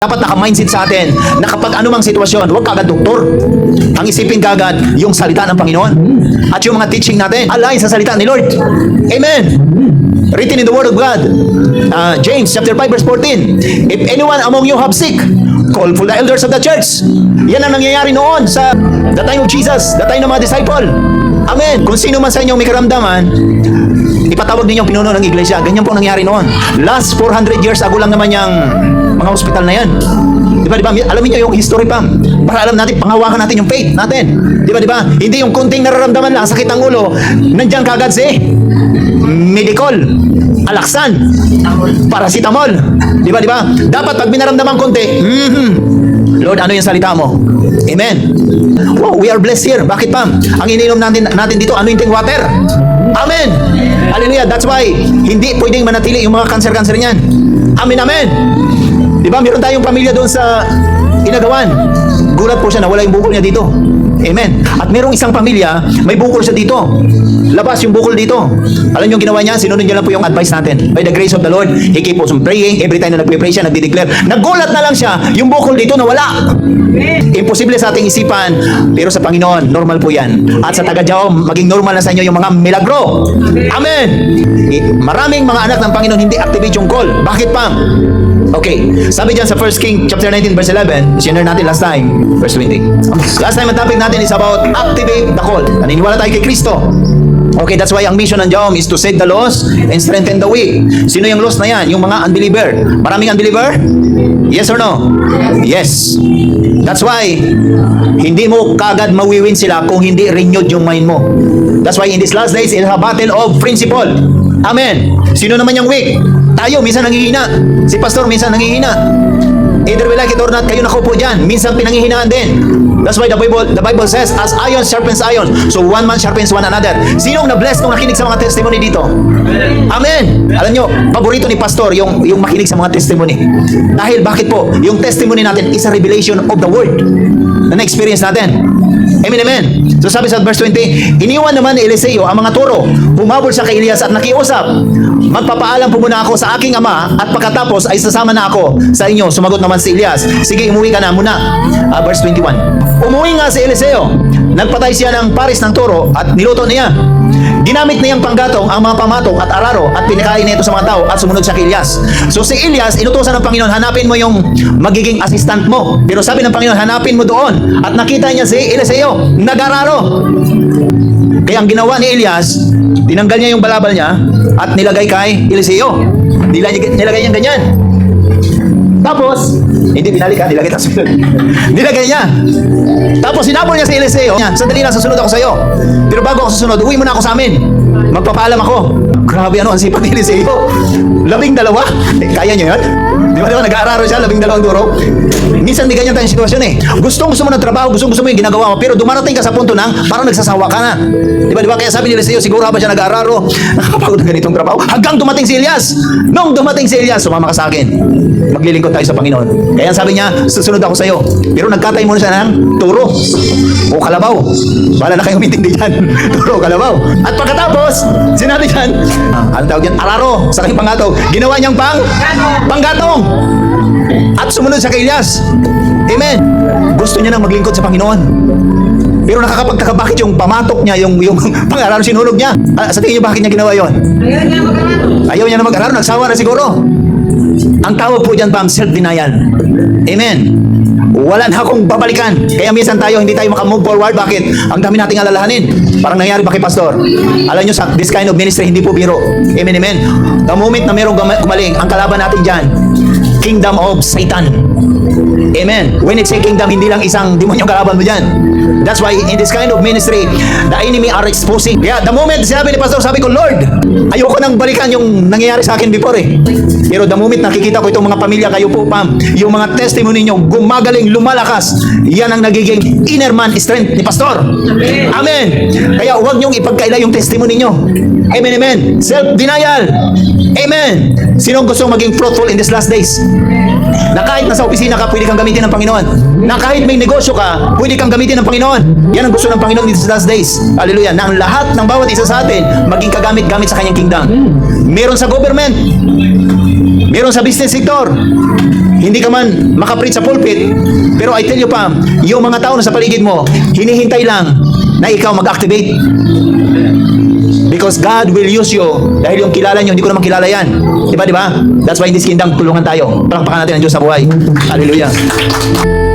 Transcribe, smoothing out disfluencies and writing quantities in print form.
Dapat naka-mindset sa atin na kapag anumang sitwasyon, huwag kagad doktor. Ang isipin kagad yung salita ng Panginoon. At yung mga teaching natin, align sa salita ni Lord. Amen. Written in the Word of God. James chapter 5 verse 14. If anyone among you have sick, call for the elders of the church. Yan ang nangyayari noon sa the time of Jesus, the time ng mga disciple. Amen. Kung sino man sa inyo may karamdaman, ipatawag ninyo ang pinuno ng iglesia. Ganyan po nangyari noon. Last 400 years ago lang naman yung mga hospital na yan. Di ba? Alamin nyo yung history, Pam. Para alam natin, panghawakan natin yung faith natin. Di ba? Hindi yung kunting nararamdaman lang, sakit ang ulo, nandiyan kagad si Medicol, Alaksan, Paracetamol. Di ba? Dapat pag binaramdaman konti, Lord, ano yung salita mo? Amen. Wow, we are blessed here. Bakit, Pam? Ang ininom natin dito, anointing water. Amen. Hallelujah. That's why hindi pwedeng manatili yung mga cancer niyan. Amen, amen. Di ba? Meron tayong pamilya doon sa Inagawan. Gulat po siya na wala yung bukol niya dito. Amen. At merong isang pamilya, may bukol siya dito. Labas yung bukol dito. Alam niyo yung ginawa niya? Sinunod niya lang po yung advice natin. By the grace of the Lord, he keep on praying. Every time na nagpe-pray siya, nagdi-declare. Nagulat na lang siya, yung bukol dito nawala. Imposible sa ating isipan, pero sa Panginoon, normal po yan. At sa taga-Diyaom, maging normal na sa inyo yung mga milagro. Amen. Maraming mga anak ng Panginoon hindi activate yung call. Bakit, Pam? Okay, sabi dyan sa 1 King chapter 19 verse 11, sinare natin last time, verse 20. Last time ang topic natin is about activate the call. Naniniwala tayo kay Kristo. Okay, that's why ang mission ng Diyaom is to save the lost and strengthen the weak. Sino yung lost na yan? Yung mga unbeliever. Maraming unbeliever? Yes or no? Yes. That's why hindi mo kagad mawiwin sila kung hindi renewed yung mind mo. That's why in these last days, it's a battle of principle. Amen. Sino naman yung weak? Tayo, minsan nangihina. Si pastor, minsan nangihina. Either we like it or not, kayo nakaupo dyan. Minsan pinanghihinaan din. That's why the Bible says, as iron sharpens iron, so one man sharpens one another. Sinong na-bless kung nakinig sa mga testimony dito? Amen. Alam nyo, paborito ni pastor yung makinig sa mga testimony. Dahil bakit po? Yung testimony natin is a revelation of the word na na-experience natin. Amen, amen. So sabi sa verse 20, iniwan naman ni Eliseo ang mga toro, humabol siya kay Elias at nakiusap, magpapaalam po muna ako sa aking ama at pagkatapos ay sasama na ako sa inyo. Sumagot naman si Elias, sige, umuwi ka na muna. Verse 21, umuwi nga si Eliseo, nagpatay siya ng pares ng toro at niluto niya. Ginamit niyang panggatong ang mga pamatok at araro at pinakain niya ito sa mga tao at sumunod siya kay Elias. So si Elias, inutusan ng Panginoon, hanapin mo yung magiging assistant mo. Pero sabi ng Panginoon, hanapin mo doon. At nakita niya si Eliseo, nag-araro. Kaya ang ginawa ni Elias, tinanggal niya yung balabal niya at nilagay kay Eliseo. Nilagay niya ganyan. Tapos, hindi binalik ha, nilagay tayo. Nilagay niya. Tapos sinabol niya si Eliseo. Sandali lang, susunod ako sa iyo. Pero bago ako susunod, uwi muna ako sa amin. Magpapaalam ako. Grabe ang sipag ni Eliseo. 12? Kaya niyo yun? Di ba nag-aararo siya, 12 duro? Minsan di ganyan tayong sitwasyon eh. Gustong gusto mo ng trabaho, gustong gusto mo yung ginagawa mo, pero dumarating ka sa punto ng parang nagsasawa ka na. Di ba? Kaya sabi ni Eliseo, siguro ba siya nag-aararo? Nakakapagod ng ganitong trabaho. Hanggang dumating si Elias. Nung dumating si Elias, sumama ka sa akin. Maglilingkod tayo sa Panginoon. Kaya sabi niya, susunod ako sa iyo. Pero nagkatay muna siya ng turo o kalabaw. Bala na kayong umintindi dyan. Turo o kalabaw. At pagkatapos, sinabi dyan, ano tawag yan? Araro. Sa kanyang pangatong. Ginawa niyang panggatong. At sumunod siya kay Elias. Amen. Gusto niya nang maglingkod sa Panginoon. Pero nakakapagtaka bakit yung pamatok niya, yung pang-araro sinulog niya. Sa tingin niyo bakit niya ginawa yon? Ayaw niya na mag-araro. Nagsawa na siguro. Ang tawag po dyan, Pam, self-denial. Amen. Wala na akong babalikan. Kaya minsan tayo, hindi tayo makamove forward. Bakit? Ang dami nating alalahanin. Parang nangyari ba kay Pastor? Alam nyo, sa this kind of ministry, hindi po biro. Amen, amen. The moment na merong gumaling, ang kalaban natin dyan, kingdom of Satan. Amen. When it's a kingdom, hindi lang isang demonyo kalaban mo dyan. That's why in this kind of ministry, the enemy are exposing. Kaya the moment sinabi ni Pastor, sabi ko, Lord, ayoko nang balikan yung nangyayari sa akin before eh. Pero the moment nakikita ko itong mga pamilya, kayo po, Pam, yung mga testimony nyo, gumagaling, lumalakas, yan ang nagiging inner man strength ni Pastor. Amen. Kaya huwag nyong ipagkaila yung testimony nyo. Amen, amen. Self-denial. Amen. Sinong gustong maging fruitful in these last days? Na kahit nasa opisina ka, pwede kang gamitin ng Panginoon. Na kahit may negosyo ka, pwede kang gamitin ng Panginoon. Yan ang gusto ng Panginoon in these last days. Hallelujah. Na ang lahat ng bawat isa sa atin, maging kagamit-gamit sa kanyang kingdom. Meron sa government, meron sa business sector. Hindi ka man makapreach sa pulpit, pero I tell you pa, yung mga tao na sa paligid mo, hinihintay lang na ikaw mag-activate. Because God will use you dahil yung kilala nyo, hindi ko naman kilala yan. Diba? That's why in this kingdom, tulungan tayo. Palakpakan natin ang Diyos sa buhay. Hallelujah.